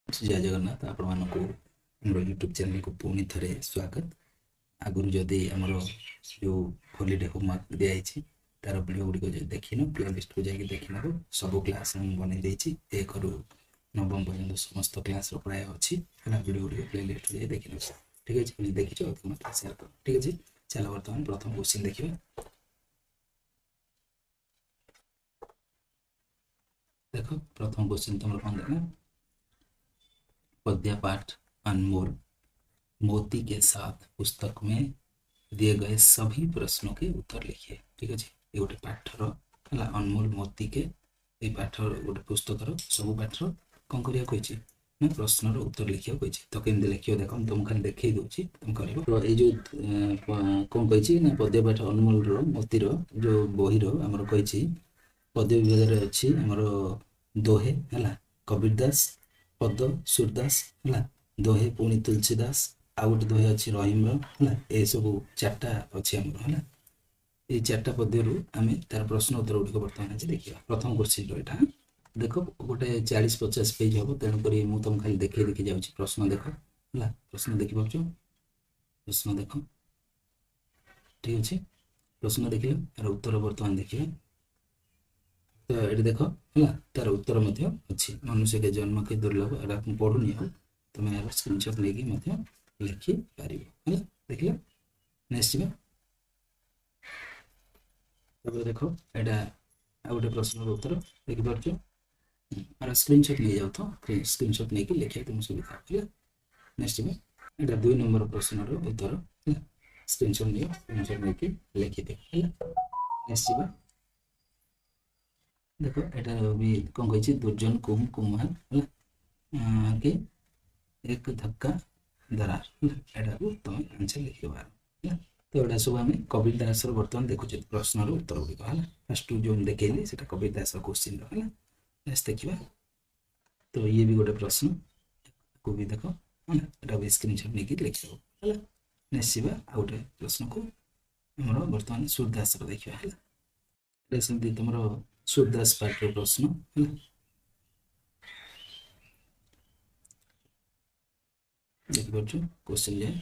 जय जगन्नाथ आपण मानक यूट्यूब चैनल को पुणी थे स्वागत। आगुरी जदि आमर जो हॉलीडे होमवर्क दिखाई तार वीडियो गुड़िक देखिन प्ले लिस्ट को जाकि देखी नब सब क्लास बनई देती एक रु नवम पर्यटन समस्त क्लास प्राय अच्छी है वीडियो गुड़िक प्ले लिस्ट को देखी नब। ठीक है देखी अधिक सेयार कर। ठीक है चल बर्तमान प्रथम क्वेश्चन देखिए। देख प्रथम क्वेश्चन तुम कौन देखना पद्य पाठ अनमोल मोती के साथ पुस्तक में दिए गए सभी प्रश्नों के उत्तर लिखिए। ठीक है ये गोटे पाठर है अनमोल मोती के ये पाठ गोटे पुस्तकर सब पाठर कौन करिया ना प्रश्नर उत्तर लिखा कही तो केमती लिख देख तुम खाली देखी दूसरी तुम कर तो ये कौन कही ना पद्य पाठ अनमोल मोतीर जो बहीर आमर कही पद्य विभाग अच्छी आमर दोहे है कबीर दास पद सूरदास है दोहे पुणी तुलसीदास आउ गोटे दोहे अच्छी रहीम है सब चार्टा अच्छी आम है ये चार्टा पद्यरू आम तार प्रश्न उत्तर गुड़िक बर्तमान आज देखा। प्रथम क्वेश्चन रहा देख गोटे 40-50 पेज हम तेणुक मुझे तुम खाली देखे देखी जाऊँ प्रश्न देख है प्रश्न देखी पार्छ प्रश्न देख ठीक अच्छे प्रश्न देख यार उत्तर बर्तमान देखिए तो ये देख है तार उत्तर अच्छी मनुष्य के जन्म के दुर्लभ एरा पढ़ुनी आ तुम यार स्क्रीनशॉट लेकिन लिखिपार है देख नेक्स्ट देख यहाँ आ गए प्रश्न उत्तर देखिपार और स्क्रीनशॉट नहीं जाओ तो स्क्रीनशॉट नहीं लिखा तुम सुविधा है। नेक्स्ट यहाँ 2 नंबर प्रश्न उत्तर है स्क्रीनशॉट नहीं स्क्रीनशॉट नहीं लिखिदे है। नेक्स्ट देखो यहाँ भी कौन कही दुर्जन कुमार है कि एक धक्का दरार यहाँ तुम आंसर लिखिबार है। तो यहाँ सब आम कबीर दास बर्तमान देखुचे प्रश्न उत्तर गुड़िक है फास्ट जो देखली से कबीर दास क्वेश्चन है नेक्स्ट देखा तो ये भी गोटे प्रश्न को भी देख है भी स्क्रीनशॉट नहीं लिख है। नेक्स्ट आ गोटे प्रश्न को आम बर्तमान सूरदास देखा है सेमती तुम सूरदास पाठ प्रश्न है देखिपार क्वेश्चन जाए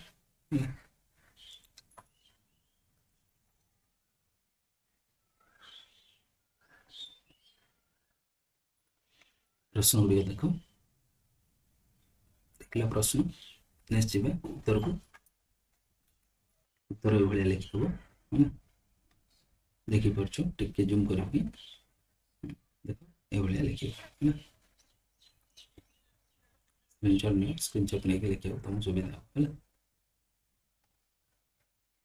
प्रश्न गुड़िक देख देखला प्रश्न नेक्स्ट जी उत्तर को उत्तर ये लिखिदेव है देखिपार टे जूम कर देख ये लिख है स्क्रीनशॉट नहीं लिख तुम सुविधा है।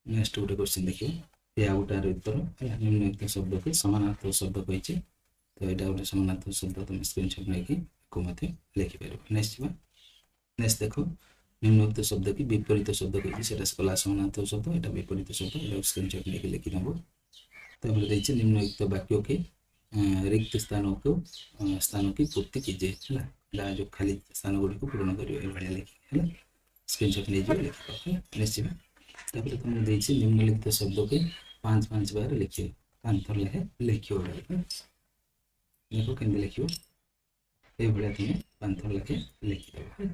नेक्स्ट गोटे क्वेश्चन देखिए या गोटार उत्तर है निम्नलिखित शब्द के समानार्थक शब्द कही तो यहाँ गोटे समानार्थक शब्द तुम स्क्रीनशॉट नहीं लिखिपार। नेक्स्ट नेक्स्ट देख निम्नलिखित शब्द की विपरीत शब्द कही कला समानार्थक शब्द यहाँ विपरीत शब्द स्क्रीनशॉट नहीं लिखी नब। तो निम्नलिखित वाक्य के रिक्त स्थान की पूर्ति कीजिए है जो खाली स्थान गुड़ी को पूर्ण कर लिखिए है स्क्रीनशॉट नहीं लिखिए। निश्चित तापर तुम निम्नलिखित शब्द के 5-5 बार लिखिए 5 थर लेखे लिखियो देखो केमती लिख ये तुम 5 थर लेखे लिखिदेव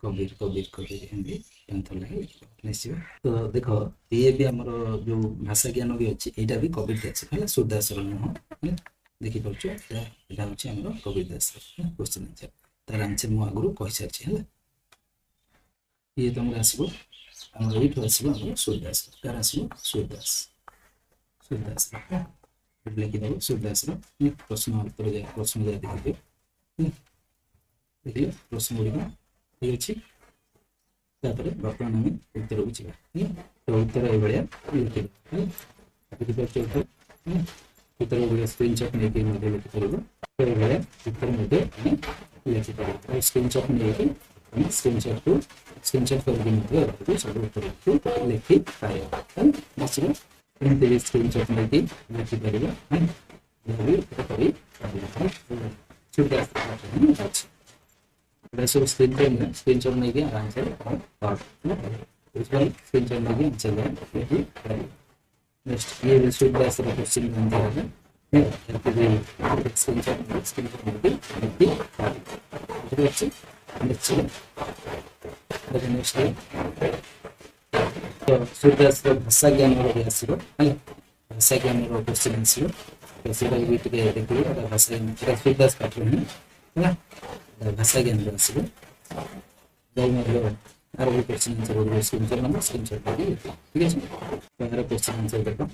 कबीर कबीर कबीर एमती 5 थर लेखे लिखिदेव। निश्चित तो देख ये भी आमर जो भाषा ज्ञान भी अच्छी यहाँ भी कबीर दास है सूरदास नुह है देखिपार यहाँ हूँ आम कबीर दास क्वेश्चन आंसर तार आंसर मु आगुरी कही सारी है ये तुम आसो आसो सूरदास तार आसो सूरदास सूरदास लिखिदेव सूरदास प्रश्न उत्तर प्रश्न जहाँ देखिए देखिए प्रश्न गुड़िक ठीक अच्छे बर्तमान आम उत्तर को जावा तो उत्तर ये लिखिए देखिए उत्तर गुड़िया स्क्रीनशॉट नहीं लिखिपार तो ये उत्तर लिखिपार स्क्रीनशॉट नहीं स्क्रीनशॉट को स्क्रीनशॉट करके सब उत्तर को लिखिपार निश्चित एमती स्क्रीनशॉट नहीं लिखिपार सब स्क्रीनशॉट नहीं आराम से स्क्रीनशॉट नहीं आंसर नेक्स्ट ये सूरदास क्वेश्चन है निश्चित नेक्स्ट तो सूर्यदास भाषा ज्ञान आसो भाषा ज्ञान क्वेश्चन आसो तो सीटा भी देखिए भाषा सूर्यदास पाठ है भाषा ज्ञान आसो आर भी question answer screenshot number screenshot ठीक है यार क्वेश्चन आंसर देखो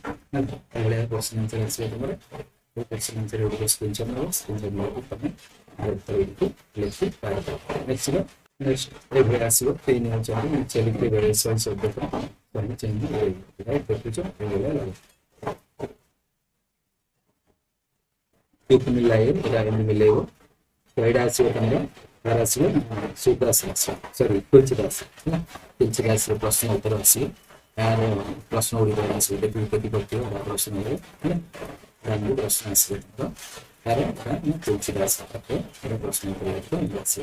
क्वेश्चन आंसर आसो तुम question answer screenshot number screenshot number तुम उत्तर लिखि पार नेक्स्ट नेक्स्ट ये आसो तीन चलिए वेरिएशन शब्द पहले चेंज राइट देखो टूक मिलाए मिलेबो तो ये आसो तुम यार आसो सुदास सॉरी तुलसीदास तुलसीदास प्रश्न उत्तर आसो यार प्रश्न गुड़िक आसो देखिए कति करते प्रश्न प्रश्न आसो यार तुलसीदास प्रश्न उत्तर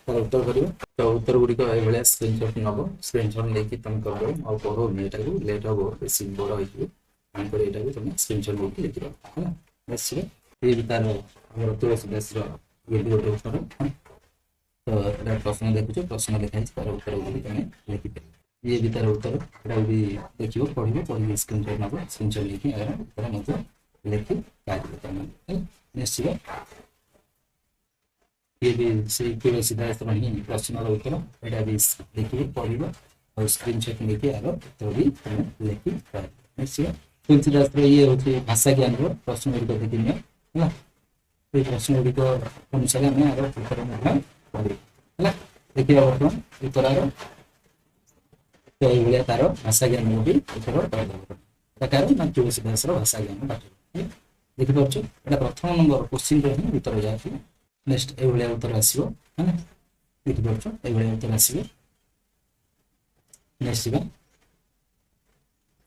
तार उत्तर कर तो उत्तर गुड़िक ये स्क्रीनशॉट नब स्क्रीनशॉट लेकिन तुम कर दो और पढ़ोनी यहाँ लेट हम बेस बड़ हो यहाँ तुम स्क्रीनशॉट लेकिन लिख है निश्चित ये भी तार तुलसीदास ये भी गोटे उत्तर तो यहाँ प्रश्न देखुच प्रश्न लिखाई तार उत्तर तुम लिखिपार ये भी तार उत्तर यहाँ भी देख पढ़े स्क्रीनशॉट नब स्क्रीनशॉट लिखी उत्तर मतलब लिखि पार निश्चित ये भी से तुलसीदास ही प्रश्न उत्तर यहाँ भी देखिए पढ़ और स्क्रीनशॉट लेके आर उत्तर भी लिखि पार निश्चित तुलसीदास ये हूँ भाषा ज्ञान प्रश्न गुड़िक देखी है प्रश्न गुड़िक अनुसार आम आर उत्तर पढ़ा देखिए बर्तमान उत्तर आर तो ये तार भाषा ज्ञान भी उत्तर प्रकार ना तुलसीदास भाषा ज्ञान पाठ देखिपार यहाँ प्रथम नंबर क्वेश्चन उत्तर जाए नेक्स्ट ये उत्तर आसो है देखिपार ये उत्तर आसो नेक्स्ट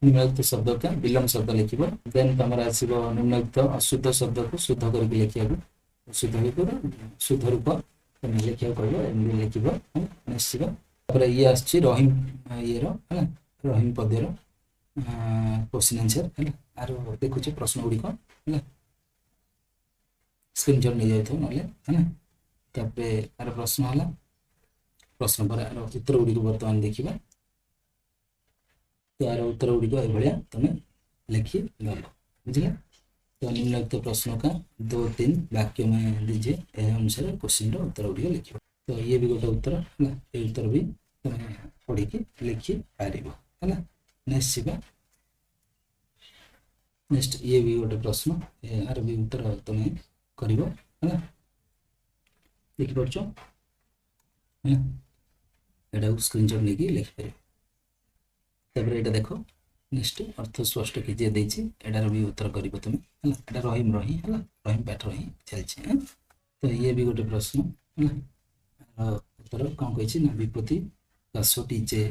निम्नलिखित शब्द का विलोम शब्द लिख देन तुम आसो निम्नलिखित अशुद्ध शब्द को शुद्ध करके लिखा शुद्ध रूप तुम लिखा कह लिख निश्चित ये आसी रहीम ये रहीम पद्यर क्वेश्चन आंसर है आर देखुचे प्रश्न गुड़िक है स्क्रीनशॉट नहीं जाए ना आर प्रश्न है प्रश्न पर आर उत्तर गुड़िक बर्तमान देखा तो यार उत्तर गुड़िक ये तुम लिखी गल बुझे तो निम्नलिखित प्रश्न का 2-3 वाक्य में दीजिए यह अनुसार क्वेश्चन उत्तर गुड़िक लिख तो ये भी गोटे उत्तर है ये उत्तर भी तुम पढ़ी लिखि पार है निश्चित नेक्स्ट ये भी गोटे प्रश्न यार भी उत्तर तुम कर देखिपार यहाँ स्क्रीनशॉट लेकिन लिखिपार यहाँ देख नेक्स्ट अर्थ स्पष्ट कीजिए एटार भी उत्तर कर तुम है रहीम रही है रहीम पाठ रही चलती तो ये भी गोटे प्रश्न है उत्तर कौन कही ना विपत्ति काशटी चे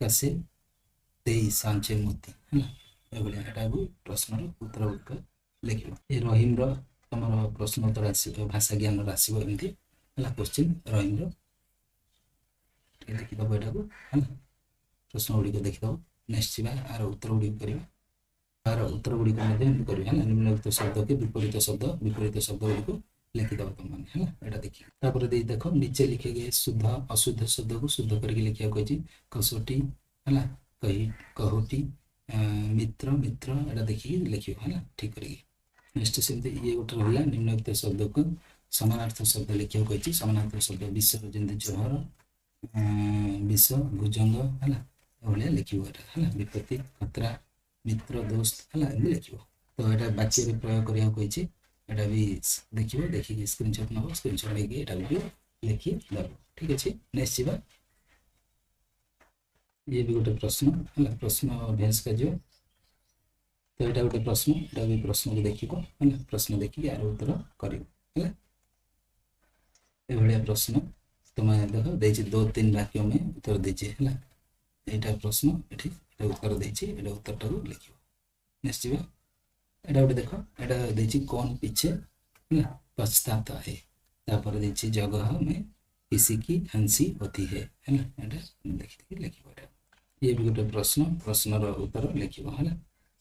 कासे दे सांचे मोती है यहाँ भी प्रश्न उत्तर गुड़िक लिख ये रहीम तुम प्रश्न उत्तर आस भाषा ज्ञान आसो एमती है क्वेश्चन रहीम देखीदब यहाँ है प्रश्न गुड़िक देखीदब नेक्स्ट आर उत्तर गुड़िक कर आर उत्तर गुड़िक है निम्नलिखित शब्द के विपरीत शब्द गुड़िक लिखिदब तुम मैंने है यहाँ देखिए देख नीचे लिखे गए शुद्ध अशुद्ध शब्द को शुद्ध करके लिखा कही कसोटी है कही कहोटी मित्र मित्र यहाँ देखिए लिख है ठीक करेगी नेक्स्ट सेमती ये गोटे रहा निम्नलिखित शब्द को समानार्थ शब्द लिखा कही समानार्थ शब्द विष जमी जहर विष भुजंग है भाया लिख है विपत्ति खतरा मित्र दोस्त है लिख तो यहाँ वाक्य प्रयोग करा कही यहाँ भी देखिए देखिए स्क्रीनशॉट नब स्क्रीनशॉट लेकिन यहाँ भी लिखिदेव ठीक अच्छे नेक्स्ट जावा ये भी गोटे प्रश्न है प्रश्न अभ्यास कार्य तो यहाँ गोटे प्रश्न यहाँ भी प्रश्न को देख प्रश्न देखिए यार उत्तर कर प्रश्न तुम देख दे 2-3 वाक्य में उत्तर दीजिए है यहाँ प्रश्न ये उत्तर देती उत्तर टाक लिख नेक्स्ट जावा यहाँ गोटे देख यहाँ देखिए कौन पीछे है पछताता है तापर देखिए जगह में किसी की हंसी होती है यहाँ देखिए लिख ये भी गोटे प्रश्न प्रश्नर उत्तर लिख है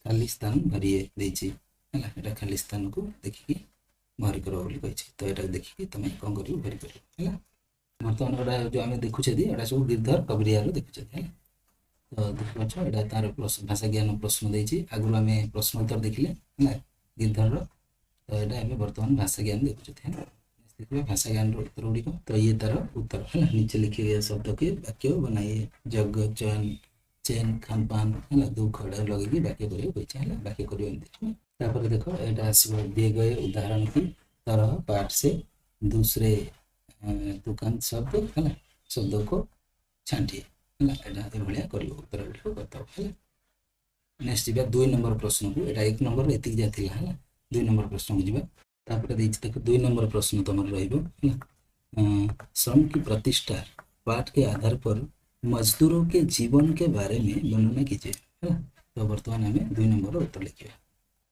खाली स्थान भरिए है खाली स्थान को देखिए भरी कर बोली कही। तो यहाँ देखिए तुम कौन कर भरी कर है। बर्तमान गोटा जो आम देखुचे एटा सब गिरधर कबरियार देखुचे है। तो देखिपाच यहाँ तार भाषा ज्ञान प्रश्न देती आगुरी आम प्रश्न उत्तर देखिले है गिरधर। तो यहाँ आम बर्तमान भाषा ज्ञान देखुचे है। देखिए भाषा ज्ञान उत्तर गुड़िक। तो ये तार उत्तर है। नीचे लिखे गए शब्द के वाक्य बनाइए। जग चयन चेन खान पान है दुख लगे वाक्य कर वाक्य कर। देख यहाँ आसो दिए गए उदाहरण की तरह पाठ से दूसरे दुकान शब्द है शब्द को छांटिए है। यहाँ कर उत्तर गुड़िक करदे। नेक्स्ट जा 2 नंबर प्रश्न को। यहाँ 1 नंबर एति जाता है 2 नंबर प्रश्न को जापर देख 2 नंबर प्रश्न तुम रहा श्रम की प्रतिष्ठा पाठ के आधार पर मजदूरों के जीवन के बारे में वर्णना कीजिए है। तो बर्तमान आम 2 नंबर उत्तर लिखा।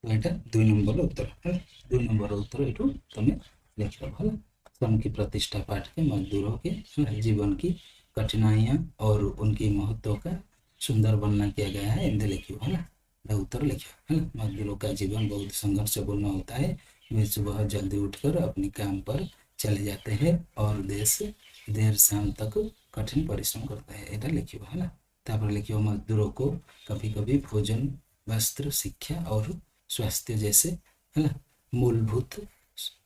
तो यहाँ 2 नंबर उत्तर है। 2 नंबर उत्तर ये तुम लिख लो है। श्रम की प्रतिष्ठा पाठ के मजदूरों के जीवन की कठिनाइयाँ और उनकी महत्व का सुंदर वर्णना किया गया है। इनसे लिखियो है उत्तर लिखियो है। मजदूरों का जीवन बहुत संघर्षपूर्ण होता है। वे सुबह जल्दी उठकर अपने काम पर चले जाते हैं और देर शाम तक कठिन परिश्रम करता है। यहाँ लिखियो है। तापर लिखियो मजदूरों को कभी कभी भोजन वस्त्र शिक्षा और स्वास्थ्य जैसे है मूलभूत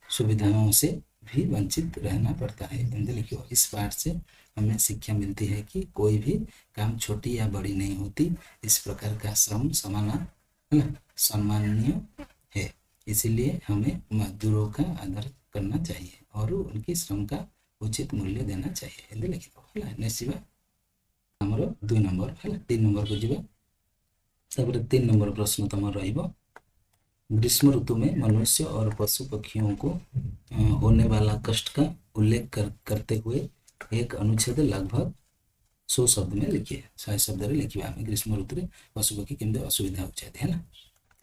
सुविधाओं से भी वंचित रहना पड़ता है। इनसे लिखियो इस पाठ से हमें शिक्षा मिलती है कि कोई भी काम छोटी या बड़ी नहीं होती। इस प्रकार का श्रम सम्माननीय है। इसलिए हमें मजदूरों का आदर करना चाहिए और उनकी श्रम का उचित मूल्य देना चाहिए। इनसे लिखिद है। नेक्स्ट जावा आमर 2 नंबर है। 3 नंबर को जावा। तापर 3 नंबर प्रश्न तुम रहिबो ग्रीष्म ऋतु में मनुष्य और पशु पक्षियों को होने वाला कष्ट का उल्लेख करते हुए एक अनुच्छेद लगभग 100 शब्द में लिखिए। 100 शब्द लिखा आम ग्रीष्म ऋतु में पशु पक्षी केमती असुविधा होती है।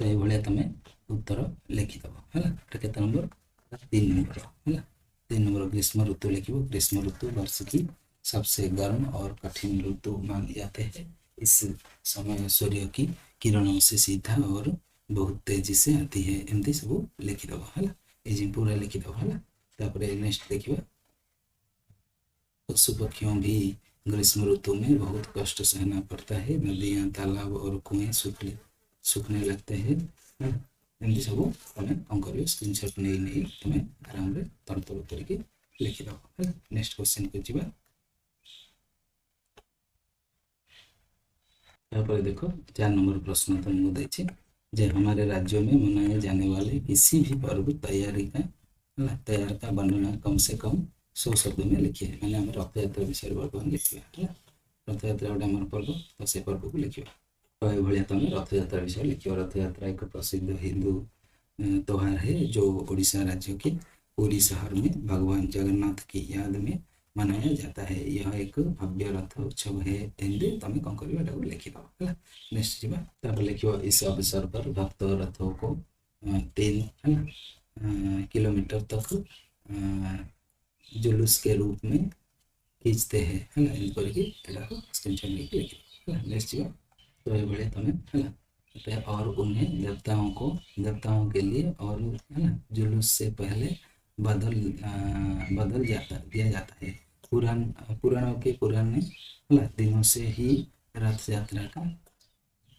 तो ये तुम उत्तर लिखिदेव है। केत नंबर 3 नंबर है। 3 नंबर ग्रीष्म ऋतु लिख। ग्रीष्म ऋतु वर्ष की सबसे गर्म और कठिन ऋतु मानी जाते हैं। इस समय सूर्य की किरणों से सीधा और बहुत तेजी से आती है। एमती सब लिखिदेव है। ये पूरा लिखिदेव है। तापर नेक्स्ट देखिए पशु पक्षियों भी ग्रीष्म ऋतु में बहुत कष्ट सहना पड़ता है। नदियाँ तालाब और कुएं सूखने लगते हैं। एमती सब तुम कौन कर स्क्रीनशॉट नहीं तुम आराम से तर तर करके लिखिदेव है। नेक्स्ट क्वेश्चन को जी। तापर देखो 4 नंबर प्रश्न तुमको देखिए जे हमारे राज्यों में मनाए जाने वाले किसी भी पर्व तैयार का वर्णना कम से कम 100 शब्द में लिखिए। मैंने आम रथ यात्रा विषय बर्तमान लिखा है। रथ यात्रा गोटे आम पर्व। तो से पर्व को लिख। तो ये तुम रथ यात्रा विषय लिख। रथ यात्रा एक प्रसिद्ध हिंदू त्यौहार है जो उड़ीसा राज्य के पुरी शहर में भगवान जगन्नाथ की याद में मनाया जाता है। यह एक भव्य रथ उत्सव है। हिंदी तुम कौन कर लिखिद है। नेक्स्ट जा लिखो इस अवसर पर भक्त रथों को 3 किलोमीटर तक जुलूस के रूप में खींचते हैं है स्क्रीनशॉट लिखिए। नेक्स्ट जा तो ये तुम है। और उन्हें देवताओं के लिए और है जुलूस से पहले बदल दिया जाता है। पुराने दिनों से ही रथ यात्रा का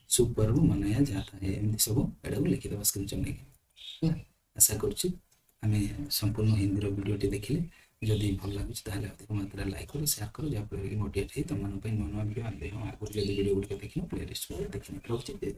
शुभ पर्व मनाया जाता है। एमती सब एटा लिखिदेव स्क्रीनशॉट नहीं। आशा करें संपूर्ण हिंदी वीडियोटी देखिले जदि भल लगे अधिक मात्रा लाइक करो शेयर करो जहाँफल कि मोटिवेट तुम नुआ नुआ वीडियो आगे जब वीडियो गुड़िक देखिए प्लेलिस्ट देखिए। रखुच्छे।